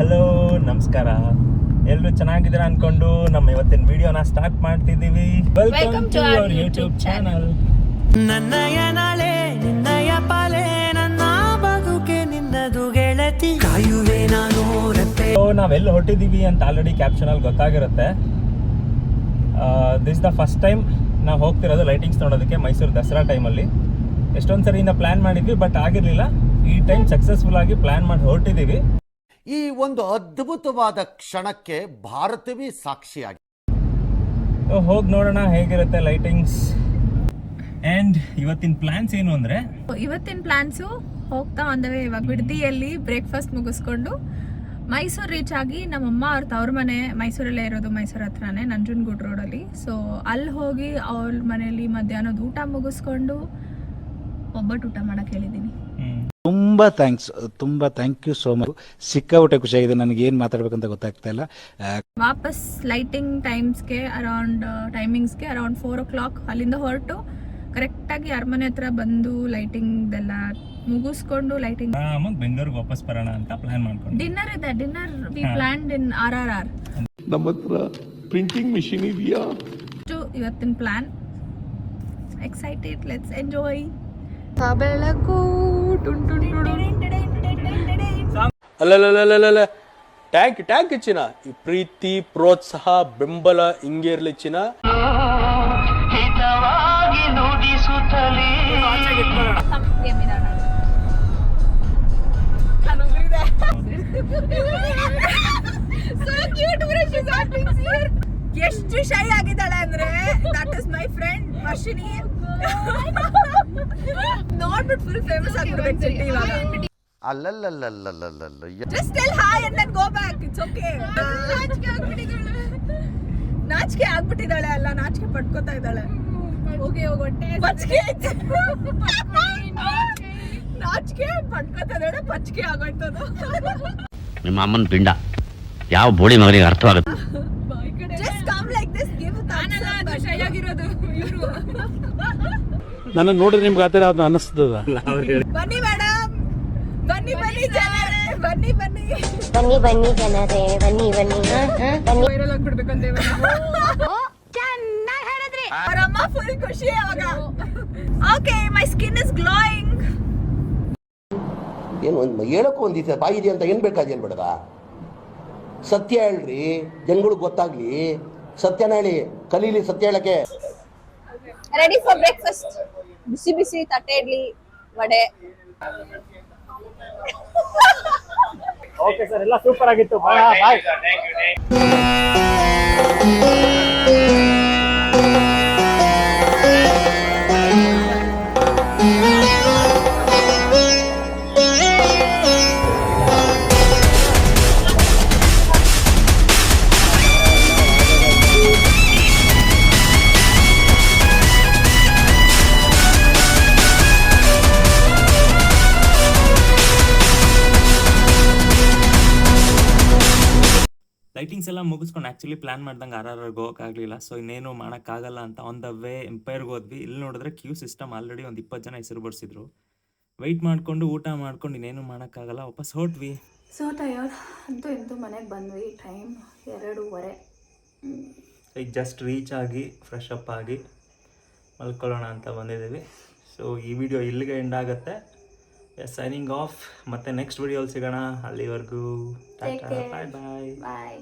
Hello ನಮಸ್ಕಾರ, ಎಲ್ಲರೂ ಚೆನ್ನಾಗಿದ್ದೀರಾ ಅನ್ಕೊಂಡು ನಮ್ಮ ಇವತ್ತಿನ ವಿಡಿಯೋನ ಸ್ಟಾರ್ಟ್ ಮಾಡ್ತಿದ್ದೀವಿ. Welcome to our YouTube channel. ನನ್ನಯ ನಾಳೆ ನಿನ್ನಯ ಪಾಲೆ ನನ್ನ ಬದುಕೆ ನಿನ್ನದು ಗೆಳತಿ ಕಾಯುವೆ ನಾನು ರಪ್ಪೆ. ನಾವೆಲ್ಲಿ ಹೊಟ್ಟಿದ್ದೀವಿ ಅಂತ ಆಲ್ರೆಡಿ ಕ್ಯಾಪ್ಷನ್ ಅಲ್ಲಿ ಗೊತ್ತಾಗಿರುತ್ತೆ. ದಿಸ್ ದ ಫಸ್ಟ್ ಟೈಮ್ ನಾವು ಹೋಗ್ತಿರೋದು ಲೈಟಿಂಗ್ಸ್ ನೋಡೋದಕ್ಕೆ ಮೈಸೂರು ದಸರಾ ಟೈಮಲ್ಲಿ. ಎಷ್ಟೊಂದು ಸರಿಯಿಂದ ಪ್ಲಾನ್ ಮಾಡಿದ್ವಿ, ಬಟ್ ಆಗಿರಲಿಲ್ಲ. ಈ ಟೈಮ್ ಸಕ್ಸಸ್ಫುಲ್ ಆಗಿ ಪ್ಲಾನ್ ಮಾಡಿ ಹೊರಟಿದ್ದೀವಿ. ಈ ಒಂದು ಅದ್ಭುತವಾದ ಕ್ಷಣಕ್ಕೆ ಭಾರತವೇ ಸಾಕ್ಷಿಯಾಗಿ ಹೋಗಿ ನೋಡೋಣ ಹೇಗಿರುತ್ತೆ ಲೈಟಿಂಗ್ಸ್. ಅಂಡ್ ಇವತ್ತಿನ ಪ್ಲಾನ್ಸ್ ಏನು ಅಂದ್ರೆ, ಇವತ್ತಿನ ಪ್ಲಾನ್ಸು ಹೋಗ್ತಾ ಒಂದವೇ ಇವಾಗ ಬಿಡದಿಯಲ್ಲಿ ಬ್ರೇಕ್ಫಾಸ್ಟ್ ಮುಗಿಸ್ಕೊಂಡು ಮೈಸೂರು ರೀಚ್ ಆಗಿ ನಮ್ಮಮ್ಮ ಅವ್ರ ತವ್ರ ಮನೆ ಮೈಸೂರಲ್ಲೇ ಇರೋದು, ಮೈಸೂರು ಹತ್ರನೇ ನಂಜನಗೂಡು ರೋಡಲ್ಲಿ. ಸೊ ಅಲ್ಲಿ ಹೋಗಿ ಅವ್ರ ಮನೆಯಲ್ಲಿ ಮಧ್ಯಾಹ್ನದ ಊಟ ಮುಗಿಸ್ಕೊಂಡು ಒಬ್ಬಟ್ಟು ಊಟ ಮಾಡಕ್ಕೆ ಹೇಳಿದ್ದೀನಿ. ತುಂಬ ಥ್ಯಾಂಕ್ ಯು ಸೋ ಮಚ್. ಸಿಕ್ಕಾಪಟ್ಟೆ ಖುಷಿಯಾಗಿದೆ. ನನಗೆ ಏನು ಮಾತಾಡ್ಬೇಕಂತ ಗೊತ್ತಾಗ್ತಾ ಇಲ್ಲ. ವಾಪಸ್ ಲೈಟಿಂಗ್ ಟೈಮಿಂಗ್ಸ್ಗೆ ಅರೌಂಡ್ 4 o'clock ಅಲ್ಲಿಂದ ಹೊರಟು ಕರೆಕ್ಟಾಗಿ ಅರಮನೆ ಹತ್ರ ಬಂದು ಲೈಟಿಂಗ್ ಎಲ್ಲ ಮುಗಿಸ್ಕೊಂಡು ಲೈಟಿಂಗ್ ಬೆಂಗಳೂರಿಗೆ ವಾಪಸ್ ಬರೋಣ ಅಂತ ಪ್ಲಾನ್ ಮಾಡ್ಕೊಂಡು ಡಿನ್ನರ್ ವಿ ಪ್ಲಾನ್ಡ್ ಇನ್ RRR. ನಮ್ಮ ಹತ್ರ ಪ್ರಿಂಟಿಂಗ್ ಮಿಷಿನ್ ಇದೆಯಾ? ಇವತ್ತಿನ ಪ್ಲಾನ್ ಎಕ್ಸೈಟೆಡ್, ಲೆಟ್ಸ್ ಎಂಜಾಯ್. ಬೆಳಕು ಅಲ್ಲಲ್ಲಲ್ಲಲ್ಲ ಟ್ಯಾಂಕ್ ಇಚ್ಚಿನ ಈ ಪ್ರೀತಿ ಪ್ರೋತ್ಸಾಹ ಬೆಂಬಲ ಹಿಂಗೆ ಇರ್ಲಿ ಚಿನ್ನ. ಎಷ್ಟು ಶೈ ಆಗಿದ್ದಾಳೆ ಅಂದ್ರೆ, that is my friend Varshini. ನೋಡ್ಬಿಟ್ಟು ಫುಲ್ ಫೇಮಸ್ ಆಗ್ಬಿಡ್ಬೇಕು ಇವಾಗ. ಅಲ್ಲಲ್ಲಲ್ಲಲ್ಲಲ್ಲಲ್ಲ Just tell hi and then go back. It's okay. ನಾಚಿಕೆ ಆಗ್ಬಿಟ್ಟಿದ್ದಾಳೆ ಅಲ್ಲ, ನಾಚಿಕೆ ಪಡ್ಕೋತಾ ಇದ್ದಾಳೆ. ನಾಚಿಕೆ ಪಡ್ಕೋತಾ ಇದ್ದಾಳೆ, ಪಚ್ಕೆ ಆಗೋಯ್ತದ. ನಿಮ್ಮ ಅಮ್ಮನ ಪಿಂಡ ಯಾವ ಬೋಳಿ ಮಗನಿಗೆ ಅರ್ಥವಾಗುತ್ತೆ. Just come like this, give a thumbs up. ಶೈ ಆಗಿರೋದು ಇವರು. ನನ್ನ ನೋಡಿದ್ರೆ ನಿಮ್ಗೆ ಆ ಥರ ಅದು ಅನ್ನಿಸ್ತದ. ಬನ್ನಿ ಮೇಡಮ್, ಬನ್ನಿ ಜನರೇ, ಬನ್ನಿ ಜನರೇ, ಬನ್ನಿ ವೈರಲ್ ಆಗ್ಬಿಡ್ಬೇಕಂತ ಚೆನ್ನಾಗಿ ಹೇಳಿದ್ರಿ. ಅವರಮ್ಮ ಫುಲ್ ಖುಷಿ ಅವಾಗ. Okay, my skin is glowing. ಏನು ಹೇಳಕ್ಕೂ ಒಂದಿದೆ ಬಾಯಿ ಇದೆ ಅಂತ ಏನು ಬೇಕಾದ ಏನು ಬೇಡದ? ಸತ್ಯ ಹೇಳ್ರಿ, ಜನಗಳಿಗೆ ಗೊತ್ತಾಗ್ಲಿ. ಸತ್ಯನ ಹೇಳಿ, ಕಲೀಲಿ ಸತ್ಯ ಹೇಳಕ್ಕೆ. Ready for breakfast. ಬಿಸಿ ತಟ್ಟೆ ಇಡ್ಲಿ, ವಡೆ. ಓಕೆ ಸರ್, ಎಲ್ಲ ಸೂಪರ್ ಆಗಿತ್ತು. ಬಾಯ್. ಲೈಟಿಂಗ್ಸ್ ಎಲ್ಲ ಮುಗಿಸ್ಕೊಂಡು ಆ್ಯಕ್ಚುಲಿ ಪ್ಲಾನ್ ಮಾಡ್ದಂಗೆ RRRಗೆ ಹೋಗೋಕ್ಕಾಗಲಿಲ್ಲ. ಸೊ ಇನ್ನೇನು ಮಾಡೋಕ್ಕಾಗಲ್ಲ ಅಂತ ಆನ್ ದ ವೇ ಎಂಪೈರ್ಗೆ ಹೋದ್ವಿ. ಇಲ್ಲಿ ನೋಡಿದ್ರೆ ಕ್ಯೂ ಸಿಸ್ಟಮ್ ಆಲ್ರೆಡಿ ಒಂದು 20 ಜನ ಹೆಸರು ಬರ್ಸಿದ್ರು. ವೆಯ್ಟ್ ಮಾಡಿಕೊಂಡು ಊಟ ಮಾಡ್ಕೊಂಡು ಇನ್ನೇನು ಮಾಡೋಕ್ಕಾಗಲ್ಲ, ವಾಪಸ್ ಹೊರಟ್ವಿ. ಸೊ ಟಯರ್ಡ್ ಅಂತೂ ಮನೆಗೆ ಬಂದ್ವಿ. ಟೈಮ್ 2:30. ಈಗ ಜಸ್ಟ್ ರೀಚ್ ಆಗಿ ಫ್ರೆಶ್ ಅಪ್ ಆಗಿ ಮಲ್ಕೊಳ್ಳೋಣ ಅಂತ ಬಂದಿದ್ದೀವಿ. ಸೊ ಈ ವಿಡಿಯೋ ಇಲ್ಲಿಗೆ ಎಂಡ್ ಆಗುತ್ತೆ. Signing off. ಮತ್ತೆ ನೆಕ್ಸ್ಟ್ ವಿಡಿಯೋಲಿ ಸಿಗೋಣ. ಅಲ್ಲಿವರೆಗೂ ಬಾಯ್.